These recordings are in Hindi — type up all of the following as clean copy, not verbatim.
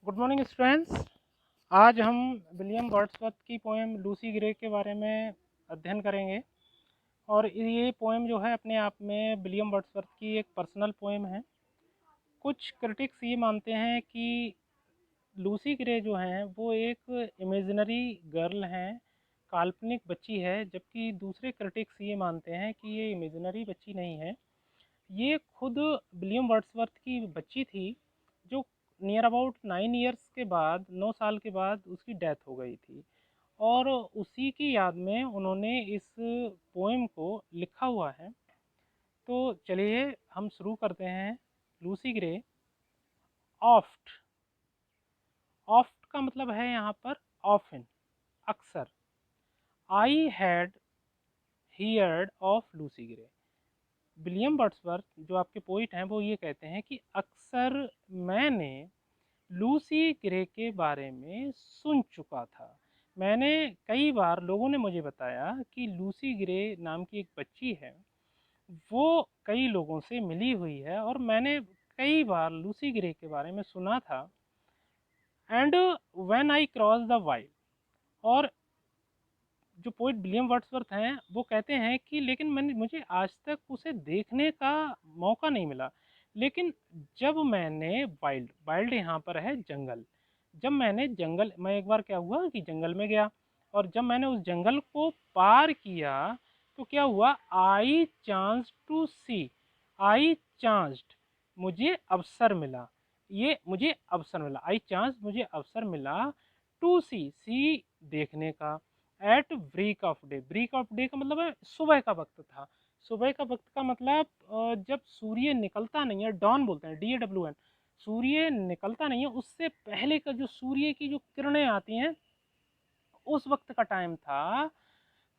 Good morning students. आज हम विलियम वर्ड्सवर्थ की पोएम लूसी ग्रे के बारे में अध्ययन करेंगे। और ये पोएम जो है अपने आप में विलियम वर्ड्सवर्थ की एक पर्सनल पोएम है। कुछ क्रिटिक्स ये मानते हैं कि लूसी ग्रे जो हैं वो एक इमेजिनरी गर्ल हैं, काल्पनिक बच्ची है, जबकि दूसरे क्रिटिक्स ये मानते हैं कि ये इमेजिनरी बच्ची नहीं है, ये खुद विलियम वर्ड्सवर्थ की बच्ची थी, जो नियर अबाउट 9 ईयर्स के बाद 9 साल के बाद उसकी डेथ हो गई थी। और उसी की याद में उन्होंने इस पोएम को लिखा हुआ है। तो चलिए हम शुरू करते हैं। Lucy grey. ऑफ्ट। ऑफ्ट का मतलब है यहाँ पर ऑफन, अक्सर। I had heard of Lucy grey. William Wordsworth जो आपके पोइट हैं वो ये कहते हैं कि अक्सर मैंने लूसी ग्रे के बारे में सुन चुका था। मैंने कई बार लोगों ने मुझे बताया कि लूसी ग्रे नाम की एक बच्ची है, वो कई लोगों से मिली हुई है, और मैंने कई बार लूसी ग्रे के बारे में सुना था। And when I cross the wild. और जो पोइट विलियम वर्ड्सवर्थ हैं वो कहते हैं कि लेकिन मुझे आज तक उसे देखने का मौका नहीं मिला। लेकिन जब मैंने वाइल्ड वाइल्ड यहाँ पर है जंगल, जब मैंने जंगल, मैं एक बार क्या हुआ कि जंगल में गया, और जब मैंने उस जंगल को पार किया तो क्या हुआ, I chance to see. I chanced, मुझे अवसर मिला। ये मुझे अवसर मिला, आई चांस मुझे अवसर मिला, टू सी, सी देखने का। At break of day, break of day का मतलब है सुबह का वक्त था। सुबह का वक्त का मतलब जब सूर्य निकलता नहीं है, डॉन बोलते हैं, DAWN। सूर्य निकलता नहीं है उससे पहले का जो सूर्य की जो किरणें आती हैं, उस वक्त का टाइम था।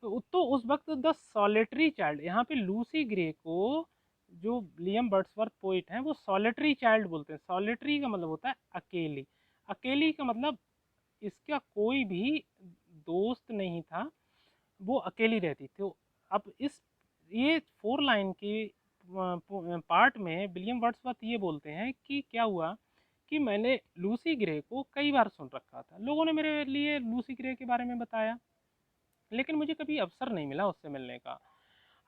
तो उस वक्त द सॉलिटरी चाइल्ड, यहाँ पे लूसी ग्रे को जो विलियम वर्ड्सवर्थ पोइट हैं वो सॉलिटरी चाइल्ड बोलते हैं। सॉलिटरी का मतलब होता है अकेली। अकेली का मतलब इसका कोई भी दोस्त नहीं था, वो अकेली रहती थी। तो अब इस ये 4 लाइन के पार्ट में विलियम वर्ड्सवर्थ ये बोलते हैं कि क्या हुआ कि मैंने लूसी ग्रे को कई बार सुन रखा था, लोगों ने मेरे लिए लूसी ग्रे के बारे में बताया, लेकिन मुझे कभी अवसर नहीं मिला उससे मिलने का।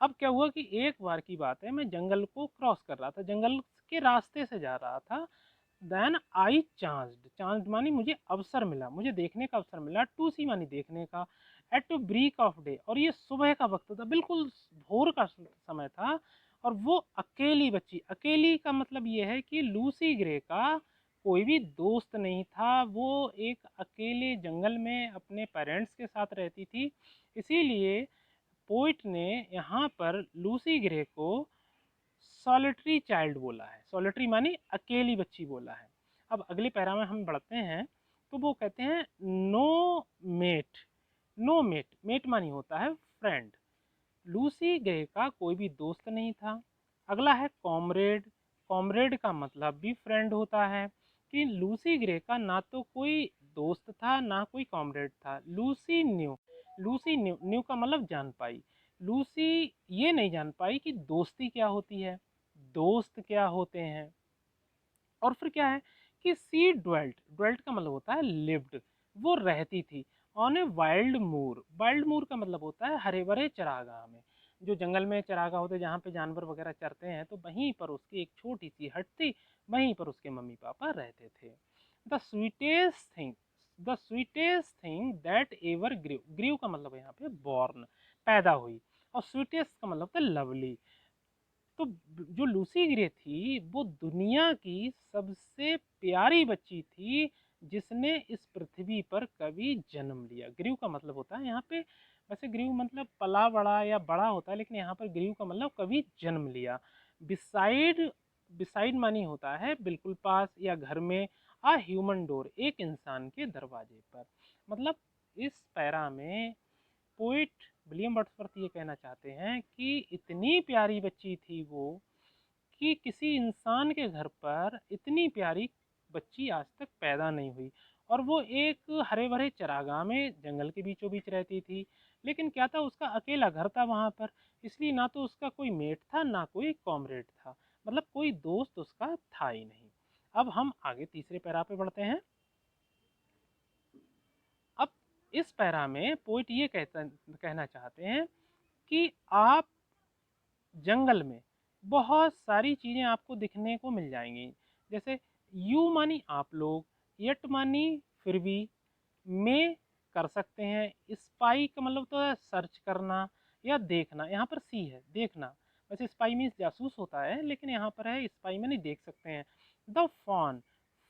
अब क्या हुआ कि एक बार की बात है, मैं जंगल को क्रॉस कर रहा था, जंगल के रास्ते से जा रहा था। देन आई चांस्ड, चांस्ड मानी मुझे अवसर मिला, मुझे देखने का अवसर मिला, टू सी मानी देखने का, at to break of day, और ये सुबह का वक्त था, बिल्कुल भोर का समय था। और वो अकेली बच्ची, अकेली का मतलब ये है कि लूसी ग्रे का कोई भी दोस्त नहीं था, वो एक अकेले जंगल में अपने पेरेंट्स के साथ रहती थी। इसीलिए पोइट ने यहाँ पर लूसी ग्रे को सॉलिटरी चाइल्ड बोला है। सॉलिटरी मानी अकेली बच्ची बोला है। अब अगले पैरा में हम बढ़ते हैं, तो वो कहते हैं no mate. No mate, mate मानी होता है फ्रेंड। लूसी ग्रे का कोई भी दोस्त नहीं था। अगला है कॉमरेड। कॉमरेड का मतलब भी फ्रेंड होता है, कि लूसी ग्रे का ना तो कोई दोस्त था ना कोई कॉमरेड था। Lucy new, Lucy new, new का मतलब जान पाई। लूसी ये नहीं जान पाई कि दोस्ती क्या होती है, दोस्त क्या होते हैं। और फिर क्या है कि सी ड्वेल्ट, ड्वेल्ट का मतलब होता है लिव्ड, वो रहती थी on a wild moor. Wild moor का मतलब होता है हरे भरे चरागाह में। जो जंगल में चरागाह होते हैं जहाँ पे जानवर वगैरह चरते हैं, तो वहीं पर उसकी एक छोटी सी हट थी, वहीं पर उसके मम्मी पापा रहते थे। The sweetest thing, the sweetest thing that ever grew, grew का मतलब है यहाँ पे बॉर्न, पैदा हुई, और स्वीटेस्ट का मतलब होता है लवली। तो जो लूसी ग्रे थी वो दुनिया की सबसे प्यारी बच्ची थी जिसने इस पृथ्वी पर कभी जन्म लिया। ग्रीव का मतलब होता है यहाँ पे, वैसे ग्रीव मतलब पला बड़ा या बड़ा होता है, लेकिन यहाँ पर ग्रीव का मतलब कभी जन्म लिया। बिसाइड, बिसाइड मानी होता है बिल्कुल पास या घर में। आ ह्यूमन डोर, एक इंसान के दरवाजे पर। मतलब इस पैरा में पोइट विलियम वर्ड्सवर्थ ये कहना चाहते हैं कि इतनी प्यारी बच्ची थी वो, कि किसी इंसान के घर पर इतनी प्यारी बच्ची आज तक पैदा नहीं हुई। और वो एक हरे भरे चरागाह में जंगल के बीचों बीच रहती थी, लेकिन क्या था, उसका अकेला घर था वहाँ पर। इसलिए ना तो उसका कोई मेट था ना कोई कॉमरेड था, मतलब कोई दोस्त उसका था ही नहीं। अब हम आगे तीसरे पैरा पे बढ़ते हैं। इस पैरा में पोइट ये कहना चाहते हैं कि आप जंगल में बहुत सारी चीज़ें आपको दिखने को मिल जाएंगी। जैसे यू मानी आप लोग, यट मानी फिर भी, में कर सकते हैं, स्पाई का मतलब तो है सर्च करना या देखना, यहाँ पर सी है देखना, वैसे स्पाई मीन्स जासूस होता है लेकिन यहाँ पर है स्पाई में नहीं देख सकते हैं। द फॉन,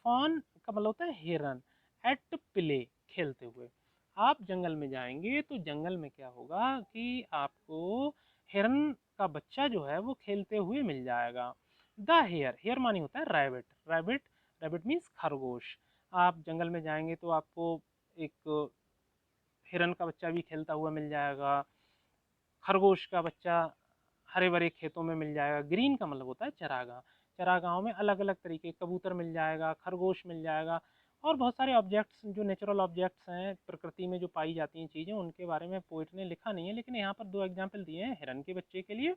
फॉन का मतलब होता है हिरन, एट प्ले खेलते हुए। आप जंगल में जाएंगे तो जंगल में क्या होगा कि आपको हिरन का बच्चा जो है वो खेलते हुए मिल जाएगा। द हेयर, हेयर मानी होता है रैबिट, रैबिट, रैबिट मीन्स खरगोश। आप जंगल में जाएंगे तो आपको एक हिरन का बच्चा भी खेलता हुआ मिल जाएगा, खरगोश का बच्चा हरे भरे खेतों में मिल जाएगा। ग्रीन का मतलब होता है चरागाह, चरागाहों में अलग अलग तरीके कबूतर मिल जाएगा, खरगोश मिल जाएगा, और बहुत सारे ऑब्जेक्ट्स जो नेचुरल ऑब्जेक्ट्स हैं प्रकृति में जो पाई जाती हैं चीज़ें, उनके बारे में पोइट ने लिखा नहीं है, लेकिन यहाँ पर दो एग्जाम्पल दिए हैं हिरन के बच्चे के लिए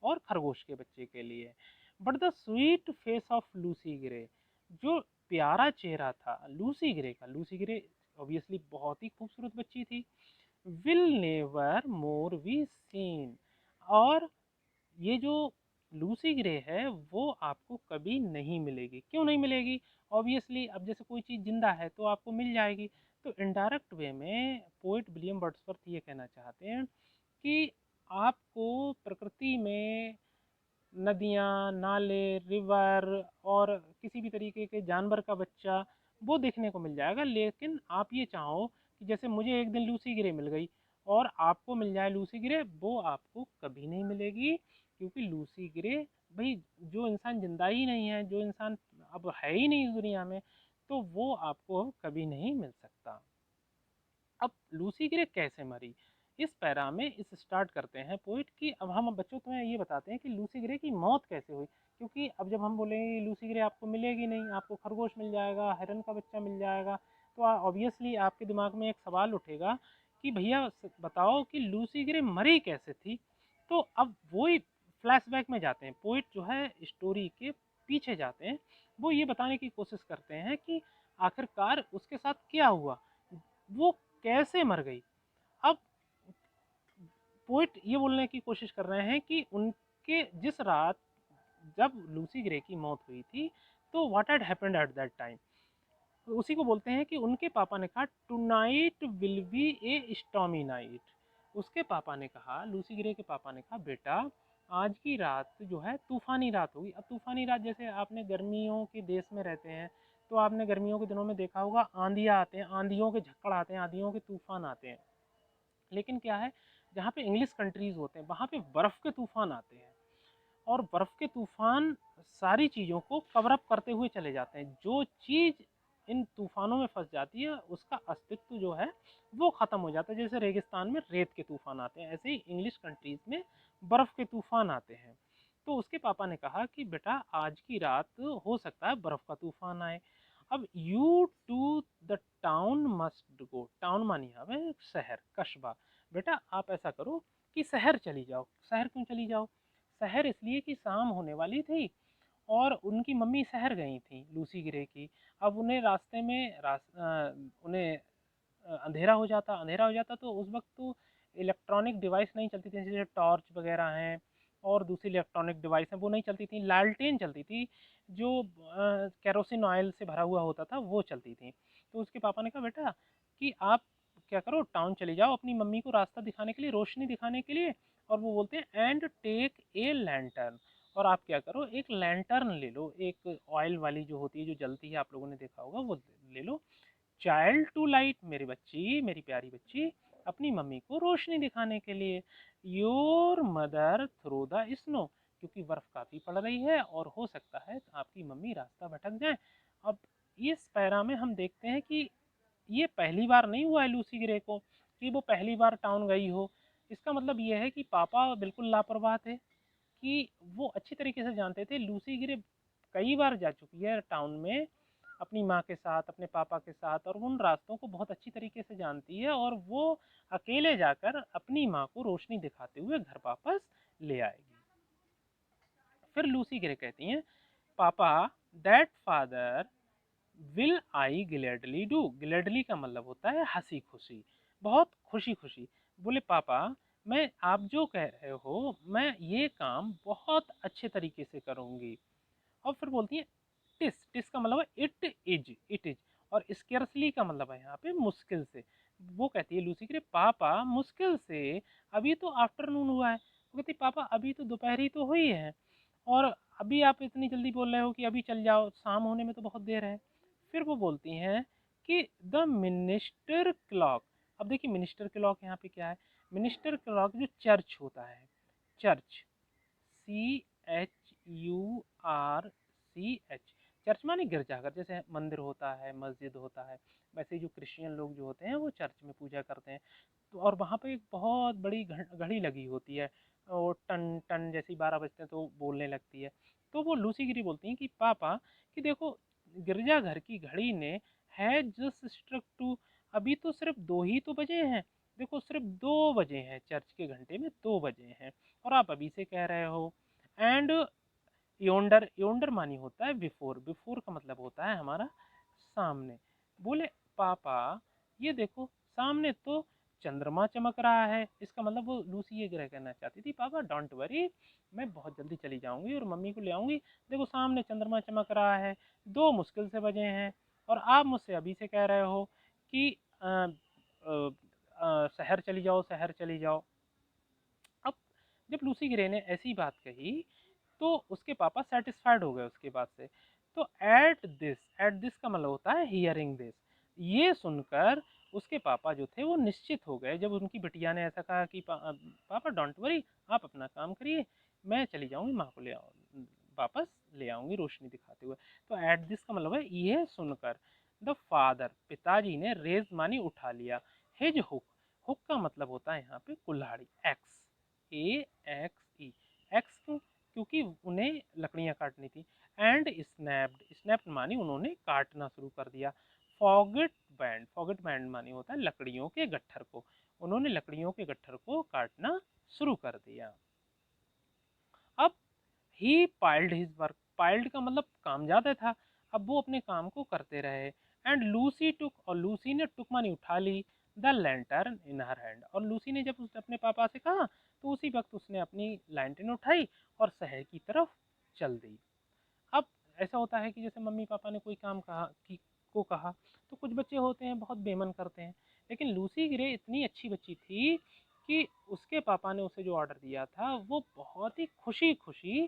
और खरगोश के बच्चे के लिए। But the sweet face of Lucy grey, जो प्यारा चेहरा था लूसी ग्रे का, लूसी ग्रे ऑब्वियसली बहुत ही खूबसूरत बच्ची थी, will never more be seen, और ये जो लूसी ग्रे है वो आपको कभी नहीं मिलेगी। क्यों नहीं मिलेगी? ऑब्वियसली अब जैसे कोई चीज़ जिंदा है तो आपको मिल जाएगी। तो इनडायरेक्ट वे में पोइट विलियम वर्ड्सवर्थ ये कहना चाहते हैं कि आपको प्रकृति में नदियाँ, नाले, रिवर और किसी भी तरीके के जानवर का बच्चा वो देखने को मिल जाएगा। लेकिन आप ये चाहो कि जैसे मुझे एक दिन लूसी ग्रे मिल गई और आपको मिल जाए लूसी ग्रे, वो आपको कभी नहीं मिलेगी, क्योंकि लूसी ग्रे भाई जो इंसान जिंदा ही नहीं है, जो इंसान अब है ही नहीं इस दुनिया में, तो वो आपको कभी नहीं मिल सकता। अब लूसी ग्रे कैसे मरी, इस पैरा में इस स्टार्ट करते हैं पोइट की। अब हम बच्चों तुम्हें ये बताते हैं कि लूसी ग्रे की मौत कैसे हुई, क्योंकि अब जब हम बोलेंगे लूसी ग्रे आपको मिलेगी नहीं, आपको खरगोश मिल जाएगा, हिरन का बच्चा मिल जाएगा, तो ऑब्वियसली आपके दिमाग में एक सवाल उठेगा कि भैया बताओ कि लूसी ग्रे मरी कैसे थी। तो अब वही फ्लैशबैक में जाते हैं, पोइट जो है स्टोरी के पीछे जाते हैं, वो ये बताने की कोशिश करते हैं कि आखिरकार उसके साथ क्या हुआ, वो कैसे मर गई। अब पोइट ये बोलने की कोशिश कर रहे हैं कि उनके जिस रात जब लूसी ग्रे की मौत हुई थी, तो what had happened at that time, उसी को बोलते हैं कि उनके पापा ने कहा tonight will be a stormy night. उसके पापा ने कहा, लूसी ग्रे के पापा ने कहा बेटा आज की रात जो है तूफानी रात होगी। अब तूफानी रात जैसे आपने गर्मियों के देश में रहते हैं तो आपने गर्मियों के दिनों में देखा होगा आंधियाँ आते हैं, आंधियों के झक्कड़ आते हैं, आंधियों के तूफान आते हैं। लेकिन क्या है, जहाँ पे इंग्लिश कंट्रीज होते हैं वहाँ पे बर्फ़ के तूफान आते हैं, और बर्फ़ के तूफान सारी चीज़ों को कवर अप करते हुए चले जाते हैं। जो चीज़ इन तूफानों में फंस जाती है उसका अस्तित्व जो है वो ख़त्म हो जाता है। जैसे रेगिस्तान में रेत के तूफान आते हैं, ऐसे ही इंग्लिश कंट्रीज़ में बर्फ़ के तूफान आते हैं। तो उसके पापा ने कहा कि बेटा आज की रात हो सकता है बर्फ़ का तूफान आए। अब you to the town must go, town मानी हमें शहर, कस्बा, बेटा आप ऐसा करो कि शहर चली जाओ। शहर क्यों चली जाओ? शहर इसलिए कि शाम होने वाली थी और उनकी मम्मी शहर गई थी लूसी ग्रे की। अब उन्हें रास्ते में उन्हें अंधेरा हो जाता तो उस वक्त तो इलेक्ट्रॉनिक डिवाइस नहीं चलती थी, जैसे टॉर्च वगैरह हैं और दूसरी इलेक्ट्रॉनिक डिवाइस हैं, वो नहीं चलती थी। लालटेन चलती थी जो केरोसिन ऑयल से भरा हुआ होता था, वो चलती थी। तो उसके पापा ने कहा बेटा कि आप क्या करो टाउन चले जाओ अपनी मम्मी को रास्ता दिखाने के लिए, रोशनी दिखाने के लिए। और वो बोलते हैं एंड टेक ए लैंटर्न, और आप क्या करो एक लैंटर्न ले लो, एक ऑयल वाली जो होती है जो जलती है, आप लोगों ने देखा होगा, वो ले लो। चाइल्ड टू लाइट, मेरी बच्ची, मेरी प्यारी बच्ची, अपनी मम्मी को रोशनी दिखाने के लिए। Your mother through the snow, क्योंकि बर्फ काफ़ी पड़ रही है और हो सकता है आपकी मम्मी रास्ता भटक जाए। अब इस पैरा में हम देखते हैं कि ये पहली बार नहीं हुआ है लूसी ग्रे को कि वो पहली बार टाउन गई हो। इसका मतलब ये है कि पापा बिल्कुल लापरवाह थे, कि वो अच्छी तरीके से जानते थे लूसी ग्रे कई बार जा चुकी है टाउन में अपनी माँ के साथ, अपने पापा के साथ, और उन रास्तों को बहुत अच्छी तरीके से जानती है, और वो अकेले जाकर अपनी माँ को रोशनी दिखाते हुए घर वापस ले आएगी। फिर लूसी ग्रे कहती हैं पापा that father will I gladly do, gladly का मतलब होता है हंसी खुशी, बहुत खुशी खुशी। बोले पापा, मैं आप जो कह रहे हो मैं ये काम बहुत अच्छे तरीके से करूँगी। और फिर बोलती है टिस, टिस का मतलब है इट इज, और स्केर्सली का मतलब है यहाँ पे मुश्किल से। वो कहती है लूसी के लिए, पापा मुश्किल से, अभी तो आफ्टरनून हुआ है। वो कहती पापा अभी तो दोपहरी तो हुई है, और अभी आप इतनी जल्दी बोल रहे हो कि अभी चल जाओ, शाम होने में तो बहुत देर है। फिर वो बोलती हैं कि द मिनिस्टर क्लॉक। अब देखिए मिनिस्टर क्लॉक यहाँ पे क्या है, मिनिस्टर क्लॉक जो चर्च होता है, चर्च, CHURCH, चर्च माने गिरजाघर, जैसे मंदिर होता है, मस्जिद होता है, वैसे ही जो क्रिश्चियन लोग जो होते हैं वो चर्च में पूजा करते हैं। तो और वहाँ पे एक बहुत बड़ी घड़ी लगी होती है, और टन टन जैसे ही 12 बजते हैं तो बोलने लगती है। तो वो लूसी गिरी बोलती हैं कि पापा, कि देखो गिरजाघर की घड़ी ने है जस्ट स्ट्रक टू, अभी तो सिर्फ 2 ही तो बजे हैं, देखो सिर्फ 2 बजे हैं, चर्च के घंटे में 2 बजे हैं, और आप अभी से कह रहे हो। एंड योंडर, योंडर मानी होता है बिफोर, बिफोर का मतलब होता है हमारा सामने। बोले पापा ये देखो सामने तो चंद्रमा चमक रहा है, इसका मतलब वो लूसी ये ग्रह कहना चाहती थी, पापा डोंट वरी, मैं बहुत जल्दी चली जाऊंगी और मम्मी को ले आऊंगी, देखो सामने चंद्रमा चमक रहा है, 2 मुश्किल से बजे हैं, और आप मुझसे अभी से कह रहे हो कि शहर चली जाओ, शहर चली जाओ। अब जब लूसी ग्रे ने ऐसी बात कही तो उसके पापा सेटिस्फाइड हो गए उसके बात से। तो एट दिस का मतलब होता है हियरिंग दिस, ये सुनकर उसके पापा जो थे वो निश्चित हो गए, जब उनकी बिटिया ने ऐसा कहा कि पापा डोंट वरी, आप अपना काम करिए, मैं चली जाऊंगी, माँ को ले आऊँ, वापस ले आऊंगी रोशनी दिखाते हुए। तो एट दिस का मतलब है ये सुनकर, द फादर, पिताजी ने रेज मानी उठा लिया, हिज हुक, हुक का मतलब होता है यहाँ पे कुल्हाड़ी, एक्स, AXE, एक्स क्यों, क्योंकि उन्हें लकड़ियां काटनी थी। एंड स्नैप्ड, स्नैप्ड मानी उन्होंने काटना शुरू कर दिया। फॉगेट बैंड, फॉगेट बैंड मानी होता है लकड़ियों के गट्ठर को, उन्होंने लकड़ियों के गट्ठर को काटना शुरू कर दिया। अब ही पाइल्ड हिज वर्क, पाइल्ड का मतलब काम ज्यादा था, अब वो अपने काम को करते रहे। एंड लूसी टुक, और लूसी ने टुक मानी उठा ली, the lantern in her hand, और लूसी ने जब अपने पापा से कहा तो उसी वक्त उसने अपनी लैंटर्न उठाई और शहर की तरफ चल दी। अब ऐसा होता है कि जैसे मम्मी पापा ने कोई काम कहा कि को कहा, तो कुछ बच्चे होते हैं बहुत बेमन करते हैं, लेकिन लूसी ग्रे इतनी अच्छी बच्ची थी कि उसके पापा ने उसे जो ऑर्डर दिया था वो बहुत ही खुशी खुशी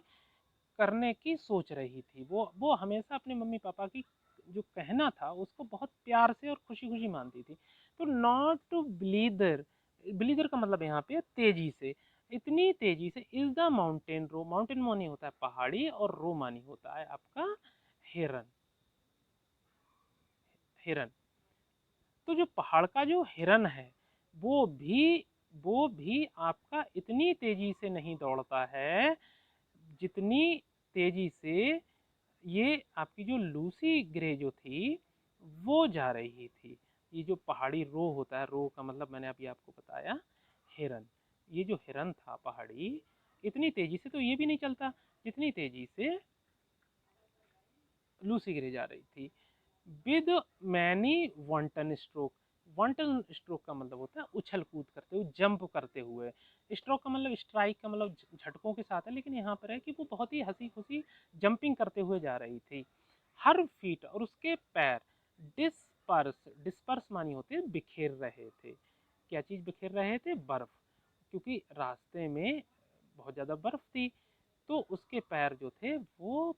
करने की सोच रही थी। वो हमेशा अपने मम्मी पापा की जो कहना था उसको बहुत प्यार से और खुशी खुशी मानती थी। तो नॉट टू ब्लीदर, ब्लीदर का मतलब यहाँ पे तेजी से, इतनी तेजी से, is the mountain roe, mountain मानी होता है पहाड़ी, और रो मानी होता है आपका हिरन, हिरन। तो जो पहाड़ का जो हिरन है वो भी वो भी आपका इतनी तेजी से नहीं दौड़ता है जितनी तेजी से ये आपकी जो लूसी ग्रे जो थी वो जा रही थी। ये जो पहाड़ी रो होता है, रो का मतलब मैंने अभी आपको बताया हिरन, ये जो हिरन था पहाड़ी, इतनी तेजी से तो ये भी नहीं चलता जितनी तेजी से लूसी ग्रे जा रही थी। विद मैनी वंटन स्ट्रोक, वंटन स्ट्रोक का मतलब होता है उछल कूद करते हुए, जंप करते हुए। स्ट्रोक का मतलब स्ट्राइक का मतलब झटकों के साथ है, लेकिन यहाँ पर है कि वो बहुत ही हंसी खुशी जंपिंग करते हुए जा रही थी। हर फीट, और उसके पैर, डिस्पर्स, डिस्पर्स मानी होती है बिखेर रहे थे। क्या चीज बिखेर रहे थे, बर्फ, क्योंकि रास्ते में बहुत ज्यादा बर्फ थी, तो उसके पैर जो थे वो,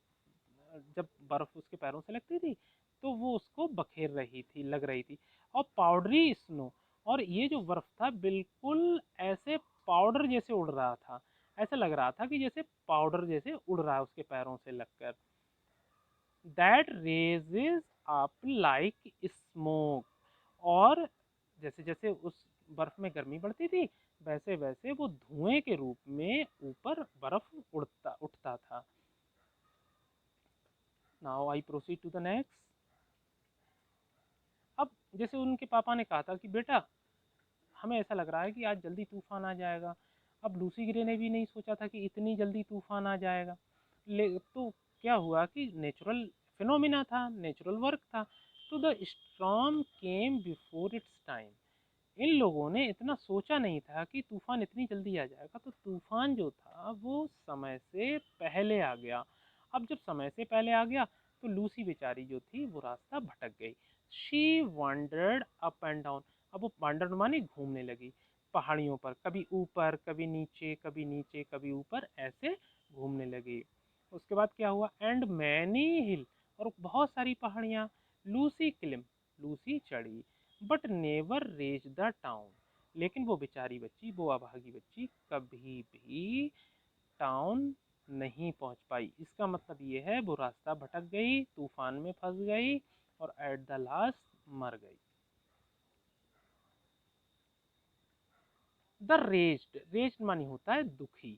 जब बर्फ उसके पैरों से लगती थी तो वो उसको बखेर रही थी, लग रही थी। और पाउडरी स्नो, और ये जो बर्फ था बिल्कुल ऐसे पाउडर जैसे उड़ रहा था, ऐसा लग रहा था कि जैसे पाउडर जैसे उड़ रहा है उसके पैरों से लगकर। That raises up like smoke, और जैसे जैसे उस बर्फ में गर्मी बढ़ती थी वैसे वैसे वो धुएं के रूप में ऊपर बर्फ उड़ता उठता था। Now I proceed to the next. अब जैसे उनके पापा ने कहा था कि बेटा हमें ऐसा लग रहा है कि आज जल्दी तूफान आ जाएगा। अब लूसी ग्रे ने भी नहीं सोचा था कि इतनी जल्दी तूफान आ जाएगा। तो क्या हुआ कि नेचुरल फिनोमिना था, नेचुरल वर्क था। तो the storm came before its time, इन लोगों ने इतना सोचा नहीं था कि तूफान इतनी जल्दी आ जाएगा, तो तूफान जो था वो समय से पहले आ गया। अब जब समय से पहले आ गया तो लूसी बेचारी जो थी वो रास्ता भटक गई। She wandered up and down. अब वो वंडर्ड माने घूमने लगी पहाड़ियों पर, कभी ऊपर कभी नीचे, कभी नीचे कभी ऊपर, ऐसे घूमने लगी। उसके बाद क्या हुआ, एंड मैनी हिल, और बहुत सारी पहाड़ियाँ। लूसी क्लिम, लूसी चढ़ी, but never reach the town, लेकिन वो बेचारी बच्ची, वो अभागी बच्ची कभी भी टाउन नहीं पहुंच पाई। इसका मतलब ये है वो रास्ता भटक गई, तूफान में फंस गई और एट द लास्ट मर गई। द रेज्ड, रेज्ड मानी होता है दुखी।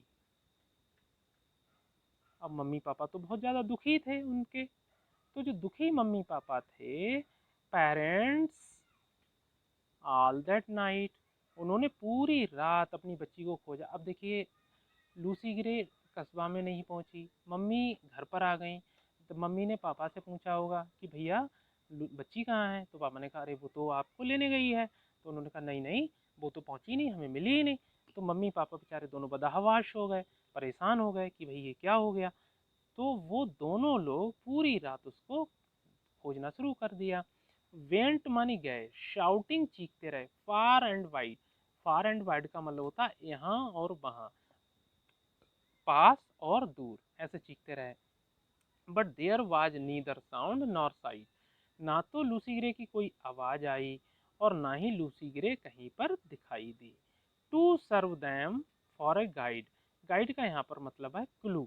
अब मम्मी पापा तो बहुत ज्यादा दुखी थे उनके, तो जो दुखी मम्मी पापा थे, पेरेंट्स, ऑल दैट नाइट, उन्होंने पूरी रात अपनी बच्ची को खोजा। अब देखिए, लूसी ग्रे कस्बा में नहीं पहुंची, मम्मी घर पर आ गई, तो मम्मी ने पापा से पूछा होगा कि भैया बच्ची कहाँ है, तो पापा ने कहा अरे वो तो आपको लेने गई है। तो उन्होंने कहा नहीं नहीं, वो तो पहुंची नहीं, हमें मिली ही नहीं। तो मम्मी पापा बेचारे दोनों बदहवाश हो गए, परेशान हो गए कि भाई ये क्या हो गया। तो वो दोनों लोग पूरी रात उसको खोजना शुरू कर दिया। वेंट मानी गए, शाउटिंग चीखते रहे, far and wide. Far and wide का मतलब होता है यहाँ और वहाँ, पास और दूर, ऐसे चीखते रहे। But there was neither sound nor sight, ना तो लूसी ग्रे की कोई आवाज आई और ना ही लूसी ग्रे कहीं पर दिखाई दी। To serve them for a guide, guide का यहाँ पर मतलब है क्लू,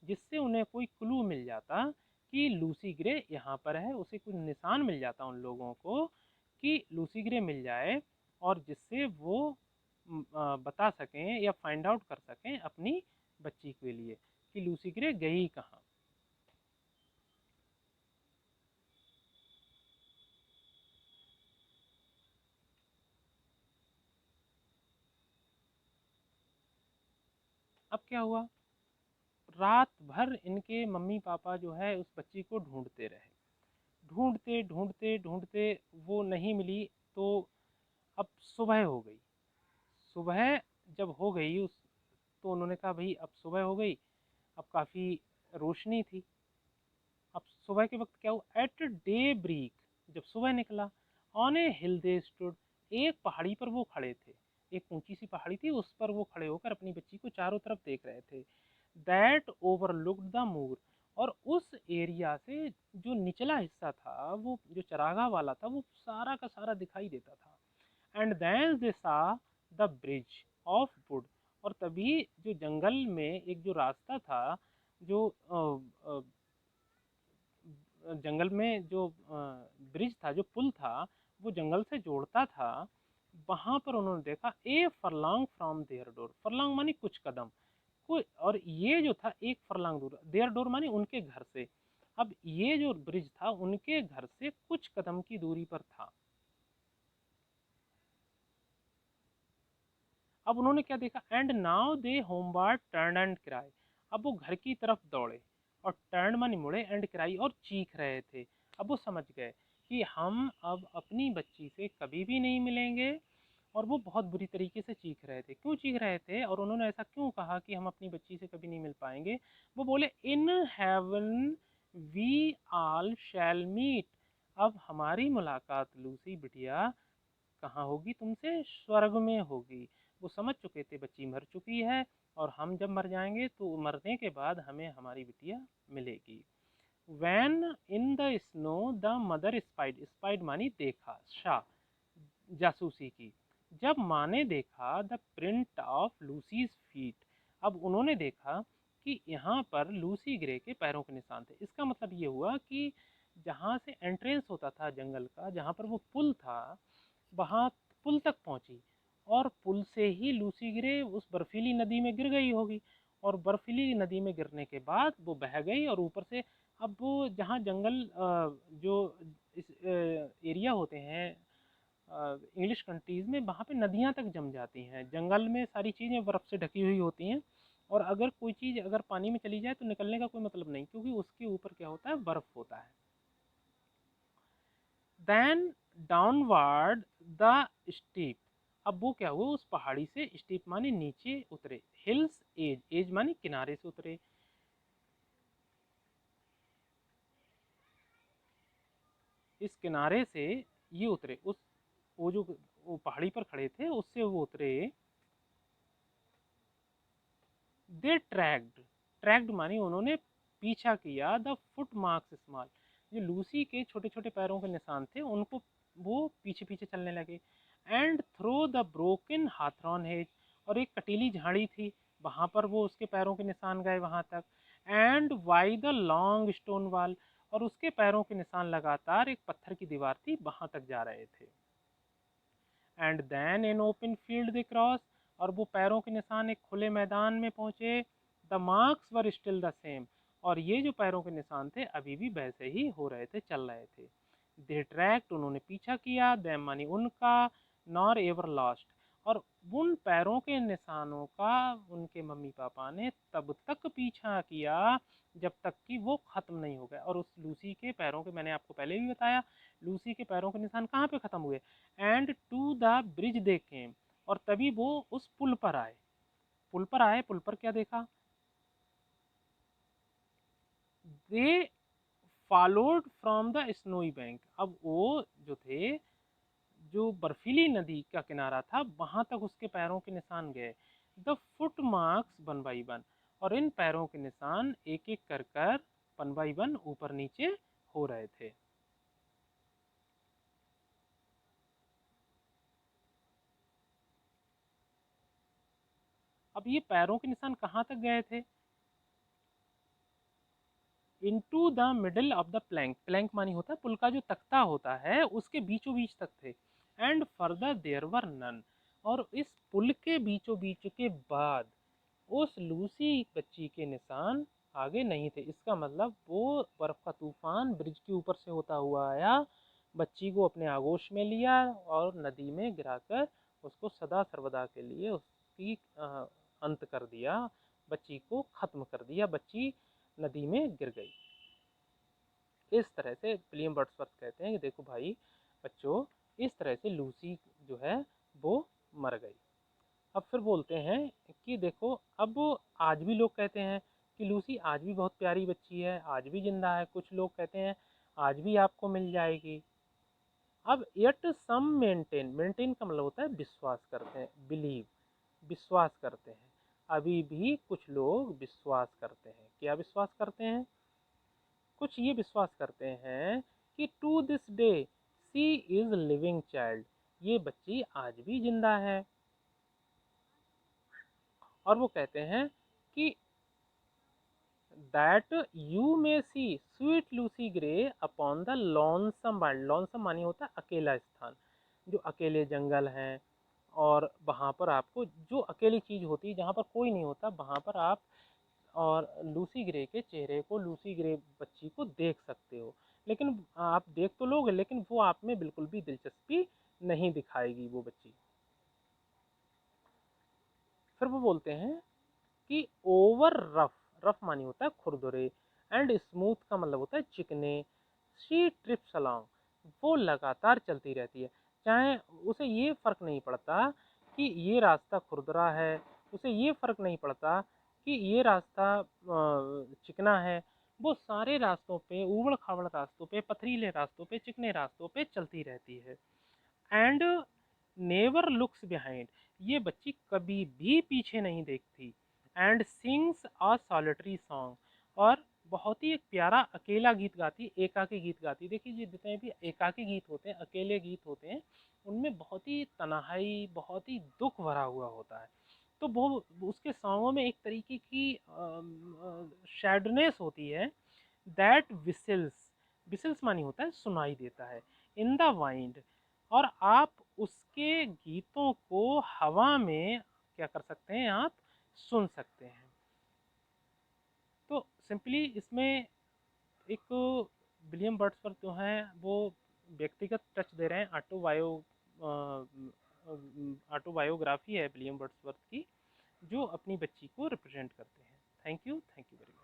जिससे उन्हें कोई क्लू मिल जाता कि लूसी ग्रे यहाँ पर है, उसे कुछ निशान मिल जाता उन लोगों को कि लूसी ग्रे मिल जाए, और जिससे वो बता सकें या फाइंड आउट कर सकें अपनी बच्ची के लिए कि लूसी ग्रे गई कहाँ। अब क्या हुआ, रात भर इनके मम्मी पापा जो है उस बच्ची को ढूंढते रहे, ढूंढते ढूंढते ढूंढते वो नहीं मिली। तो अब सुबह हो गई। सुबह जब हो गई उस, तो उन्होंने कहा भाई अब सुबह हो गई, अब काफ़ी रोशनी थी। अब सुबह के वक्त क्या हुआ, एट डे ब्रेक, जब सुबह निकला, on A hill they stood, एक पहाड़ी पर वो खड़े थे। एक ऊंची सी पहाड़ी थी, उस पर वो खड़े होकर अपनी बच्ची को चारों तरफ देख रहे थे। दैट ओवरलुक्ड द मूर, और उस एरिया से जो निचला हिस्सा था, वो जो चरागाह वाला था, वो सारा का सारा दिखाई देता था। एंड देन दे सा द ब्रिज ऑफ वुड, और तभी जो जंगल में एक जो रास्ता था, जो जंगल में जो ब्रिज था, जो पुल था, वो जंगल से जोड़ता था, वहां पर उन्होंने देखा ए furlong from their door, furlong मानी कुछ कदम, कोई, और ये जो था एक फरलॉन्ग दूर, देयर डोर मानी उनके घर से। अब ये जो ब्रिज था उनके घर से कुछ कदम की दूरी पर था। अब उन्होंने क्या देखा, and now they homeward turn and cry, अब वो घर की तरफ दौड़े, और टर्न मानी मुड़े, एंड क्राई और चीख रहे थे। अब वो समझ गए कि हम अब अपनी बच्ची से कभी भी नहीं मिलेंगे, और वो बहुत बुरी तरीके से चीख रहे थे। क्यों चीख रहे थे और उन्होंने ऐसा क्यों कहा कि हम अपनी बच्ची से कभी नहीं मिल पाएंगे, वो बोले in heaven we all shall meet, अब हमारी मुलाकात लूसी बिटिया कहाँ होगी तुमसे, स्वर्ग में होगी। वो समझ चुके थे बच्ची मर चुकी है, और हम जब मर जाएंगे तो मरने के बाद हमें हमारी बिटिया मिलेगी। Van in the snow the mother spied, spied मानी देखा, शाह, जासूसी की। जब माँ ने देखा द प्रिंट ऑफ लूसीज फीट, अब उन्होंने देखा कि यहाँ पर लूसी ग्रे के पैरों के निशान थे। इसका मतलब ये हुआ कि जहाँ से एंट्रेंस होता था जंगल का, जहाँ पर वो पुल था, वहां पुल तक पहुंची, और पुल से ही लूसी ग्रे उस बर्फीली नदी में गिर गई होगी, और बर्फीली नदी में गिरने के बाद वो बह गई, और ऊपर से अब वो जहाँ जंगल जो इस एरिया होते हैं इंग्लिश कंट्रीज में, वहाँ पे नदियाँ तक जम जाती हैं, जंगल में सारी चीज़ें बर्फ़ से ढकी हुई होती हैं, और अगर कोई चीज़ अगर पानी में चली जाए तो निकलने का कोई मतलब नहीं, क्योंकि उसके ऊपर क्या होता है, बर्फ़ होता है। देन डाउनवर्ड द स्टीप, अब वो क्या हुआ, उस पहाड़ी से स्टीप माने नीचे उतरे, हिल्स एज, एज माने किनारे से उतरे, इस किनारे से ये उतरे, उस वो जो वो पहाड़ी पर खड़े थे उससे वो उतरे। दे ट्रैक्ड, ट्रैक्ड मानी उन्होंने पीछा किया, द फुट मार्क्स स्मॉल, जो लूसी के छोटे छोटे पैरों के निशान थे उनको वो पीछे पीछे चलने लगे। And through the broken hawthorn hedge, और एक कटीली झाड़ी थी वहां पर वो उसके पैरों के निशान गए वहां तक। And why the long stone wall, और उसके पैरों के निशान लगातार एक पत्थर की दीवार थी वहां तक जा रहे थे। And then in open field they cross, और वो पैरों के निशान एक खुले मैदान में पहुंचे। The marks were still the same, और ये जो पैरों के निशान थे अभी भी वैसे ही हो रहे थे, चल रहे थे। दे ट्रैक्ट, उन्होंने पीछा किया, दैम मानी उनका, नॉर एवर लॉस्ट, और उन पैरों के निशानों का उनके मम्मी पापा ने तब तक पीछा किया जब तक कि वो खत्म नहीं हो गए। और उस लूसी के पैरों के, मैंने आपको पहले भी बताया, लूसी के पैरों के निशान कहाँ पे खत्म हुए, एंड टू द ब्रिज दे केम, और तभी वो उस पुल पर आए। पुल पर आए, पुल पर क्या देखा, they followed from the snowy bank, अब वो जो थे, जो बर्फीली नदी का किनारा था वहां तक उसके पैरों के निशान गए। The foot marks one by one, और इन पैरों के निशान एक एक कर कर वन बाई वन ऊपर नीचे हो रहे थे। अब ये पैरों के निशान कहाँ तक गए थे, into the middle of the plank, plank मानी होता है पुल का जो तख्ता होता है उसके बीचों बीच तक थे। And further there were none, और इस पुल के बीचों बीच के बाद उस लूसी बच्ची के निशान आगे नहीं थे। इसका मतलब वो बर्फ का तूफान ब्रिज के ऊपर से होता हुआ आया, बच्ची को अपने आगोश में लिया और नदी में गिराकर उसको सदा सर्वदा के लिए उसकी अंत कर दिया, बच्ची को खत्म कर दिया, बच्ची नदी में गिर गई। इस तरह से विलियम वर्ड्सवर्थ कहते हैं कि देखो भाई बच्चों, इस तरह से लूसी जो है वो मर गई। अब फिर बोलते हैं कि देखो, अब आज भी लोग कहते हैं कि लूसी आज भी बहुत प्यारी बच्ची है, आज भी जिंदा है, कुछ लोग कहते हैं आज भी आपको मिल जाएगी। अब यट सम मेंटेन, मेंटेन का मतलब होता है विश्वास करते हैं, बिलीव, विश्वास करते हैं, अभी भी कुछ लोग विश्वास करते हैं। क्या विश्वास करते हैं, कुछ ये विश्वास करते हैं कि to this day she is living child, ये बच्ची आज भी जिंदा है। और वो कहते हैं कि that you may see sweet Lucy Gray upon the lonesome wild, lonesome मानी होता है अकेला स्थान, जो अकेले जंगल हैं और वहाँ पर आपको जो अकेली चीज़ होती है जहाँ पर कोई नहीं होता वहाँ पर आप और लूसी ग्रे के चेहरे को, लूसी ग्रे बच्ची को देख सकते हो। लेकिन आप देख तो लोगे लेकिन वो आप में बिल्कुल भी दिलचस्पी नहीं दिखाएगी वो बच्ची। फिर वो बोलते हैं कि ओवर रफ, रफ मानी होता है खुरदुरे, एंड स्मूथ का मतलब होता है चिकने, शी ट्रिप्स अलोंग, वो लगातार चलती रहती है, चाहे उसे ये फर्क नहीं पड़ता कि ये रास्ता खुरदरा है, उसे ये फर्क नहीं पड़ता कि ये रास्ता चिकना है, वो सारे रास्तों पे, उबड़ खाबड़ रास्तों पे, पथरीले रास्तों पे, चिकने रास्तों पे चलती रहती है। एंड नेवर लुक्स बिहाइंड, ये बच्ची कभी भी पीछे नहीं देखती। And sings a solitary song, और बहुत ही एक प्यारा अकेला गीत गाती, एकाकी गीत गाती। देखिए ये जितने भी एकाकी गीत होते हैं, अकेले गीत होते हैं, उनमें बहुत ही तन्हाई, बहुत ही दुख भरा हुआ होता है। तो वो उसके सॉन्गों में एक तरीके की सैडनेस होती है। दैट विसल्स, विसल्स मानी होता है सुनाई देता है, इन द वाइंड, और आप उसके गीतों को हवा में क्या कर सकते हैं, आप सुन सकते हैं। तो सिंपली इसमें एक विलियम वर्ड्सवर्थ जो हैं वो व्यक्तिगत टच दे रहे हैं, ऑटोबायोग्राफी है विलियम वर्ड्सवर्थ की, जो अपनी बच्ची को रिप्रेजेंट करते हैं। Thank you very much.